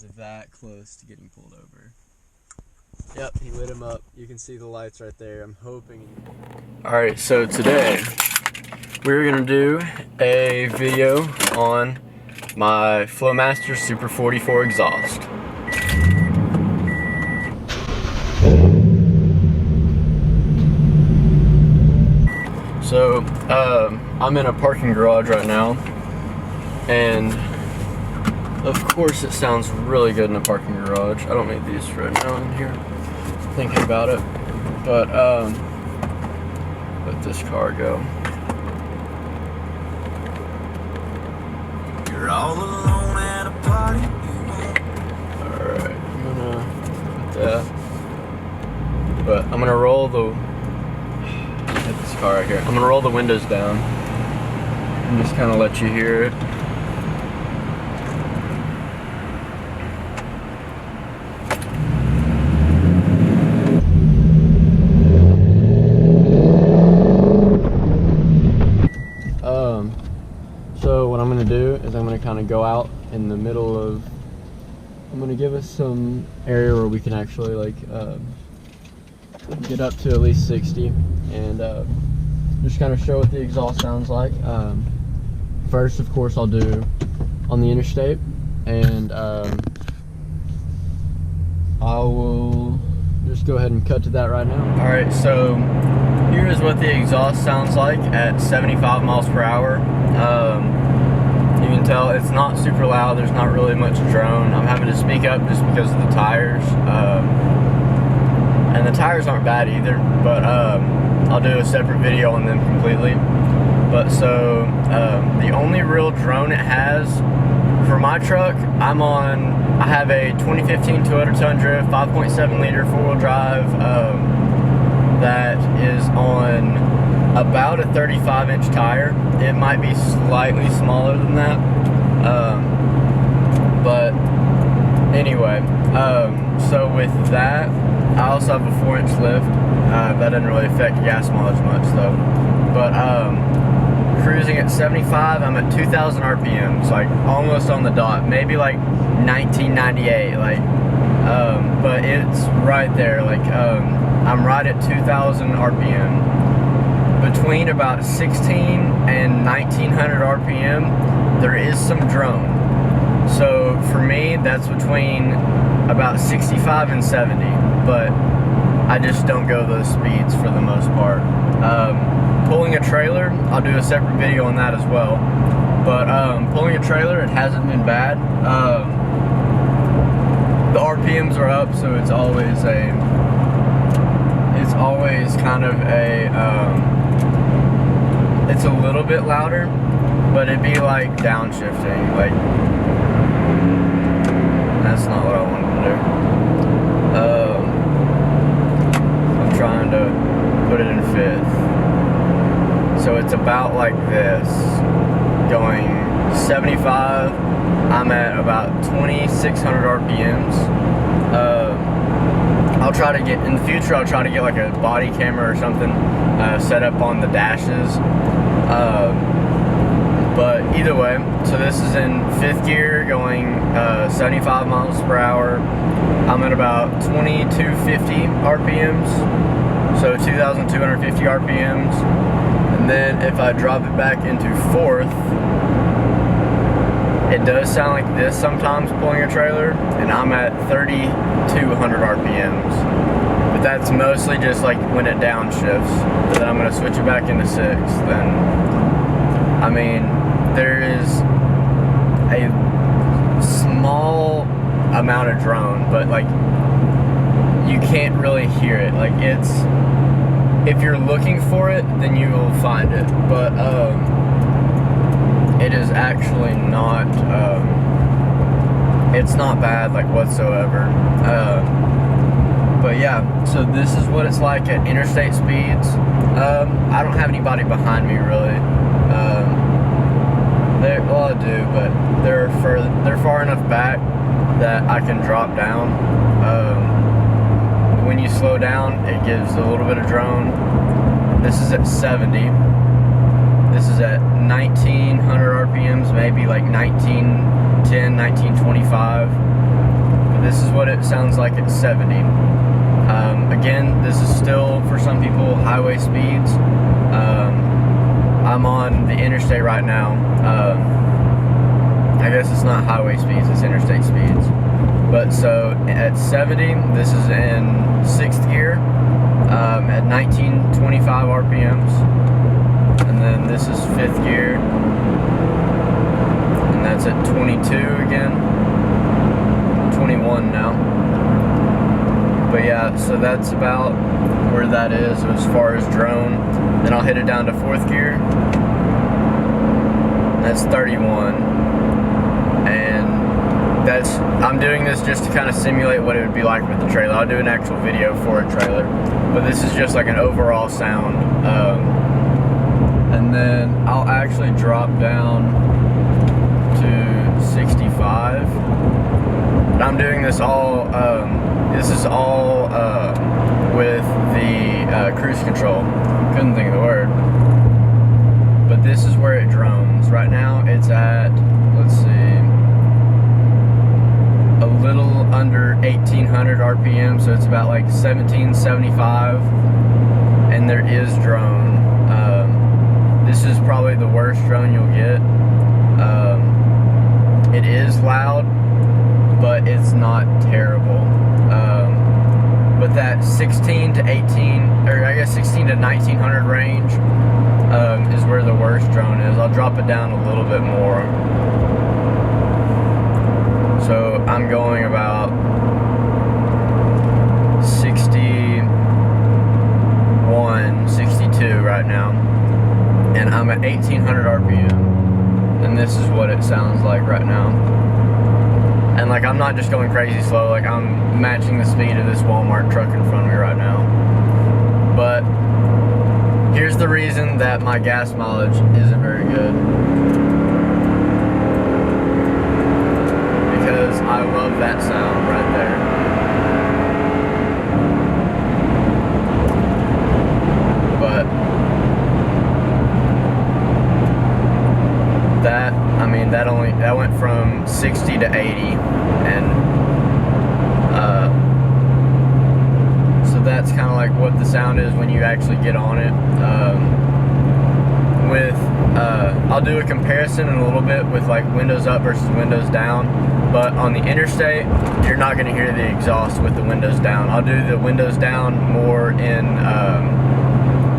is that close to getting pulled over. Yep, he lit him up. You can see the lights right there. I'm hoping. Alright, so today we're going to do a video on my Flowmaster Super 44 exhaust. So, I'm in a parking garage right now, and of course it sounds really good in a parking garage. I don't need these right now in here, thinking about it, but let this car go. You're all alone at a party. Alright, I'm gonna put that, but I'm gonna roll the, hit this car right here. I'm gonna roll the windows down and just kind of let you hear it. So what I'm gonna do is I'm gonna kind of go out in the middle of, I'm gonna give us some area where we can actually like get up to at least 60 and just kind of show what the exhaust sounds like. First, of course, I'll do on the interstate, and I will just go ahead and cut to that right now. All right, so here is what the exhaust sounds like at 75 miles per hour. You can tell it's not super loud. There's not really much drone. I'm having to speak up just because of the tires. And the tires aren't bad either, but I'll do a separate video on them completely. But so the only real drone it has for my truck, I have a 2015 Toyota Tundra 5.7 liter 4-wheel drive that is on about a 35-inch tire. It might be slightly smaller than that, but anyway, so with that, I also have a 4-inch lift. That doesn't really affect gas mileage much though, but cruising at 75, I'm at 2,000 RPMs, like almost on the dot, maybe like 1998, like, but it's right there, like, I'm right at 2,000 RPM. Between about 16 and 1900 RPM, there is some drone. So for me, that's between about 65 and 70, but I just don't go those speeds for the most part. Pulling a trailer, I'll do a separate video on that as well. But pulling a trailer, it hasn't been bad. The RPMs are up, so it's always kind of a, it's a little bit louder, but it'd be like downshifting, like, that's not what I wanted to do. I'm trying to put it in fifth. So it's about like this, going 75, I'm at about 2,600 RPMs. I'll try to get, in the future, I'll try to get like a body camera or something set up on the dashes. But either way, so this is in fifth gear going 75 miles per hour. I'm at about 2250 RPMs, so 2,250 RPMs. And then if I drop it back into fourth, it does sound like this sometimes pulling a trailer, and I'm at 3,200 RPMs. But that's mostly just like when it downshifts. But then I'm gonna switch it back into sixth. Then, I mean, there is a small amount of drone, but like you can't really hear it. Like it's, if you're looking for it, then you will find it. But it is actually not, it's not bad like whatsoever. But yeah, so this is what it's like at interstate speeds. I don't have anybody behind me really. Well, I do, but they're far enough back that I can drop down. When you slow down, it gives a little bit of drone. This is at 70. This is at 1900 RPMs, maybe like 1910, 1925. this is what it sounds like at 70. Again, this is still, for some people, highway speeds. I'm on the interstate right now. I guess it's not highway speeds, it's interstate speeds. But so at 70, this is in 6th gear at 1925 RPMs. And then this is 5th gear. And that's at 22 again. 21 now. But yeah, so that's about where that is as far as drone. Then I'll hit it down to 4th gear. That's 31. And I'm doing this just to kind of simulate what it would be like with the trailer. I'll do an actual video for a trailer, but this is just like an overall sound. And then I'll actually drop down to 65. And I'm doing this all, this is all with the cruise control. Couldn't think of the word. But this is where it drones. Right now it's at, let's see, a little under 1800 RPM, so it's about like 1775, and there is drone. This is probably the worst drone you'll get. It is loud, but it's not terrible. But that 16 to 18, or I guess 16 to 1900 range is where the worst drone is. I'll drop it down a little bit more. So I'm going about 61, 62 right now. And I'm at 1800 RPM. And this is what it sounds like right now. And like, I'm not just going crazy slow, like I'm matching the speed of this Walmart truck in front of me right now. But here's the reason that my gas mileage isn't very good. Because I love that sound right there. But that, I mean, that went from 60 to 80, and so that's kind of like what the sound is when you actually get on it. I'll do a comparison in a little bit with like windows up versus windows down, but on the interstate you're not going to hear the exhaust with the windows down. I'll do the windows down more in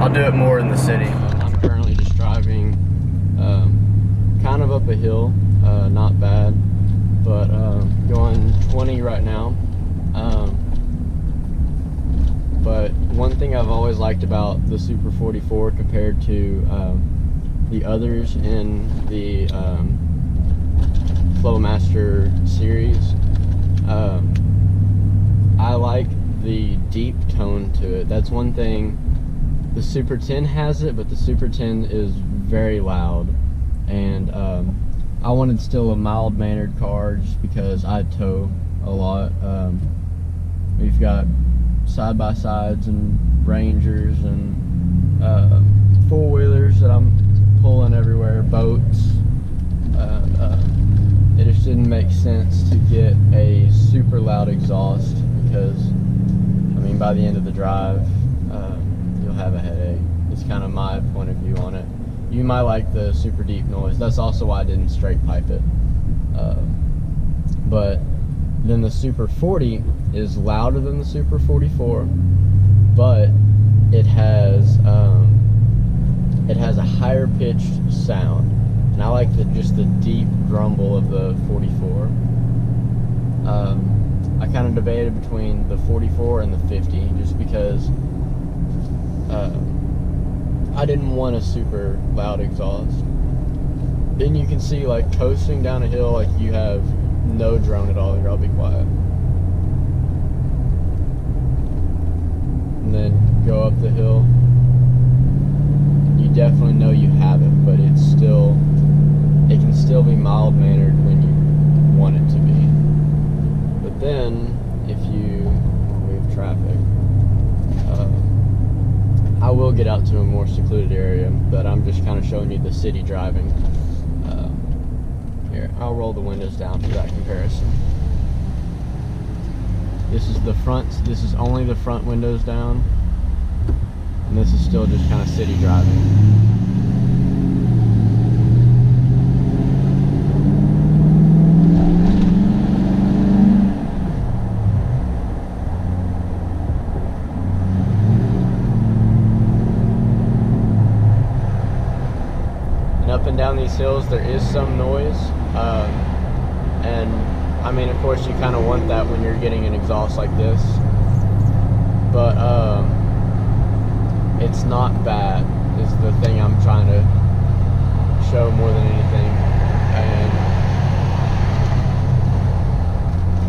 I'll do it more in the city. I'm currently just driving kind of up a hill, not bad, but going 20 right now. But one thing I've always liked about the Super 44 compared to the others in the Flowmaster series, I like the deep tone to it. That's one thing. The Super 10 has it, but the Super 10 is very loud. And I wanted still a mild-mannered car just because I tow a lot. We've got side-by-sides and Rangers and four-wheelers that I'm pulling everywhere, boats. It just didn't make sense to get a super loud exhaust because, I mean, by the end of the drive, you'll have a headache. It's kind of my point of view on it. You might like the super deep noise. That's also why I didn't straight pipe it. But then the Super 40 is louder than the Super 44, but it has a higher pitched sound, and I like just the deep grumble of the 44. I kind of debated between the 44 and the 50 just because I didn't want a super loud exhaust. Then you can see, like, coasting down a hill, like, you have no drone at all. Here, I'll be quiet. And then go up the hill. You definitely know you have it, but it can still be mild-mannered when you want it to be. But then, if you move traffic, I will get out to a more secluded area, but I'm just kind of showing you the city driving. Here, I'll roll the windows down for that comparison. This is the front. This is only the front windows down, and this is still just kind of city driving. Up and down these hills there is some noise, and I mean, of course you kind of want that when you're getting an exhaust like this, but it's not bad is the thing I'm trying to show more than anything.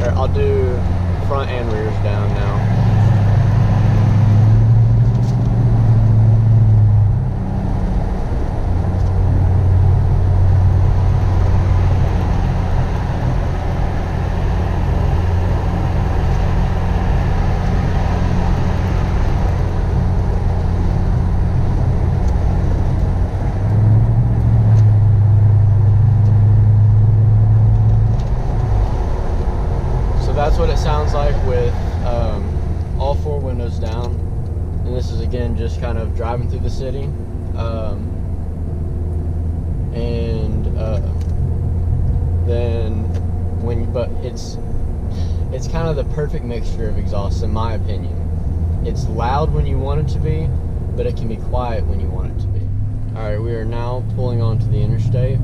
And I'll do front and rears down now. That's what it sounds like with all four windows down, and this is again just kind of driving through the city, but it's kind of the perfect mixture of exhausts in my opinion. It's loud when you want it to be, but it can be quiet when you want it to be. All right, we are now pulling onto the interstate.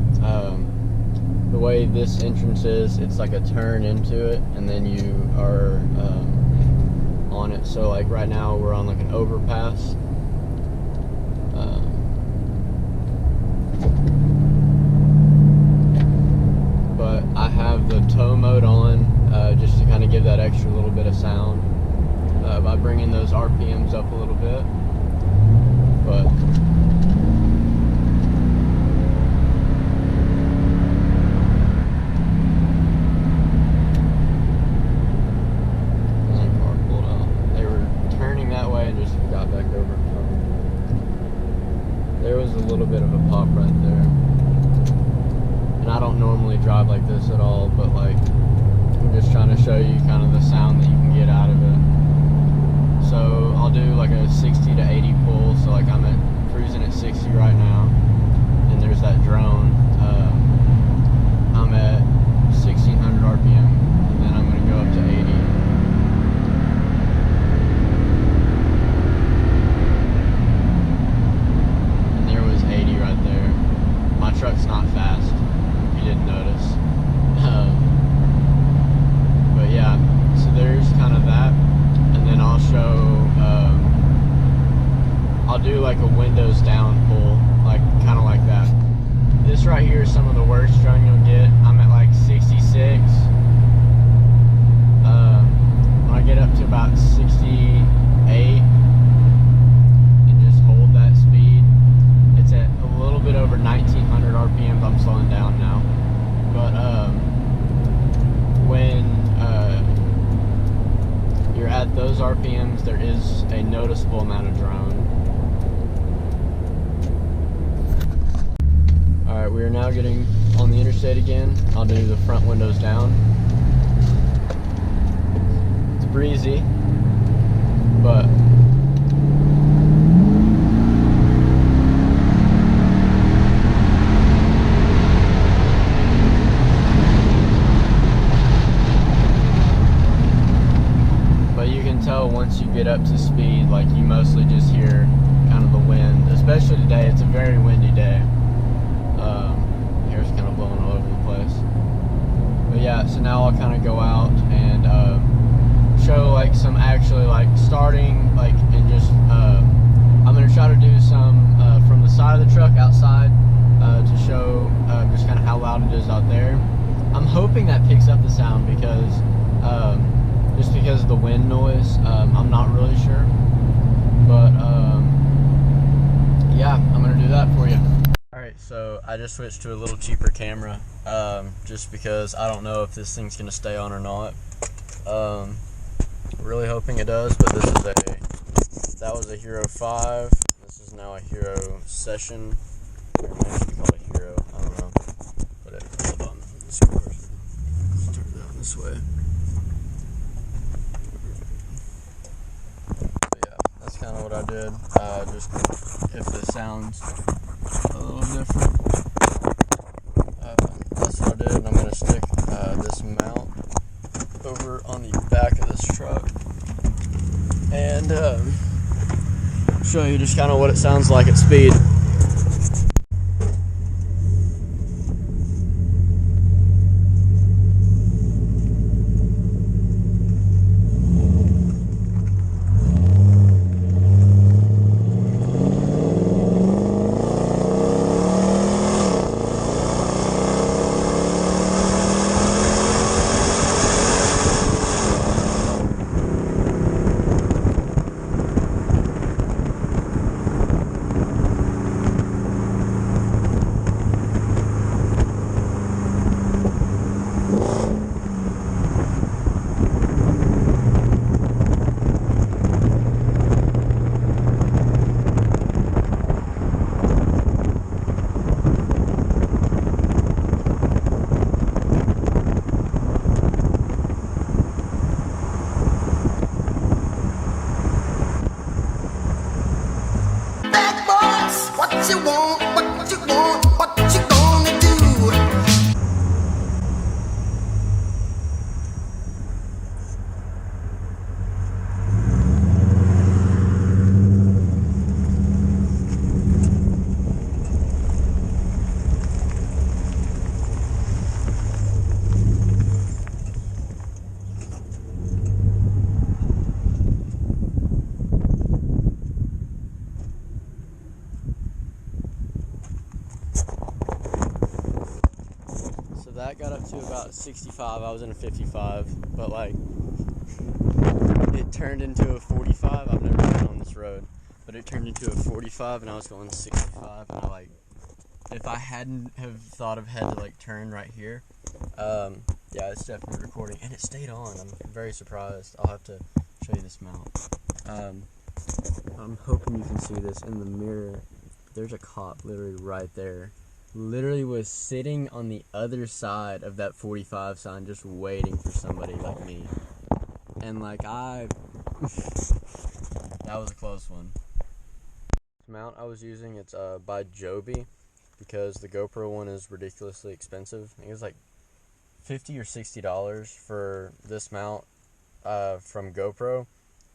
The way this entrance is, it's like a turn into it, and then you are on it. So like right now we're on like an overpass. But I have the tow mode on just to kind of give that extra little bit of sound by bringing those RPMs up a little bit. But there was a little bit of a pop right there, and I don't normally drive like this at all, but like I'm just trying to show you kind of the sound that you can get out of it. So I'll do like a 60 to 80 pull, so like I'm cruising at 60 right now, and there's that drone. I'm at 1600 RPM, and then I'm going to go up to 80. Truck's not fast, if you didn't notice. But yeah, so there's kind of that, and then I'll show, I'll do like a windows down pull, like kind of like that. This right here is some of the worst drone you'll get. I'm at like 66. When I get up to about 68, a little bit over 1900 RPMs. I'm slowing down now, but when you're at those RPMs, there is a noticeable amount of drone. Alright, we are now getting on the interstate again. I'll do the front windows down. It's breezy, but once you get up to speed, like you mostly just hear kind of the wind, especially today. It's a very windy day. Hair's kind of blowing all over the place. But yeah, so now I'll kind of go out and show like some actually like starting like, and just I'm gonna try to do some from the side of the truck outside to show just kind of how loud it is out there. I'm hoping that picks up the sound because just because of the wind noise. I'm not really sure, but yeah, I'm gonna do that for you. Alright, so I just switched to a little cheaper camera, just because I don't know if this thing's gonna stay on or not. Really hoping it does, but this is that was a Hero 5, this is now a Hero Session, or it might be called a Hero, I don't know, but hold on, let's turn it down this way. I did, just if the sound's a little different. That's what I did, and I'm going to stick this mount over on the back of this truck and show you just kind of what it sounds like at speed. That got up to about 65. I was in a 55, but like it turned into a 45. I've never been on this road, but it turned into a 45 and I was going 65, and I like, if I hadn't have thought of had to like turn right here, yeah, it's definitely recording, and it stayed on. I'm very surprised. I'll have to show you this mount. I'm hoping you can see this in the mirror. There's a cop literally right there. Literally was sitting on the other side of that 45 sign just waiting for somebody like me. And like that was a close one. The mount I was using, it's by Joby, because the GoPro one is ridiculously expensive. I think it was like $50 or $60 for this mount from GoPro,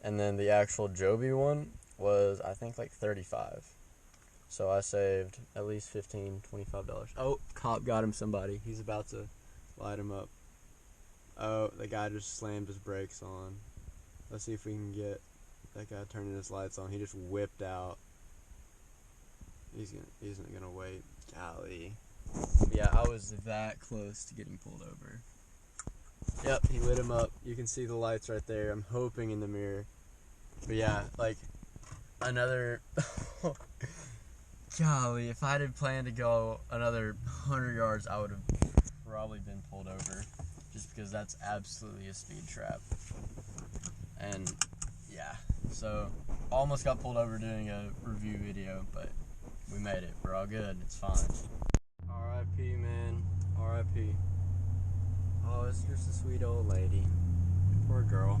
and then the actual Joby one was I think like $35. So I saved at least $15, $25. Oh, cop got him somebody. He's about to light him up. Oh, the guy just slammed his brakes on. Let's see if we can get that guy turning his lights on. He just whipped out. He isn't gonna wait. Golly. Yeah, I was that close to getting pulled over. Yep, he lit him up. You can see the lights right there. I'm hoping in the mirror. But yeah, like another... Golly, if I had planned to go another 100 yards, I would have probably been pulled over, just because that's absolutely a speed trap. And yeah, so almost got pulled over doing a review video, but we made it. We're all good. It's fine. R.I.P. man. R.I.P. Oh, it's just a sweet old lady. Poor girl.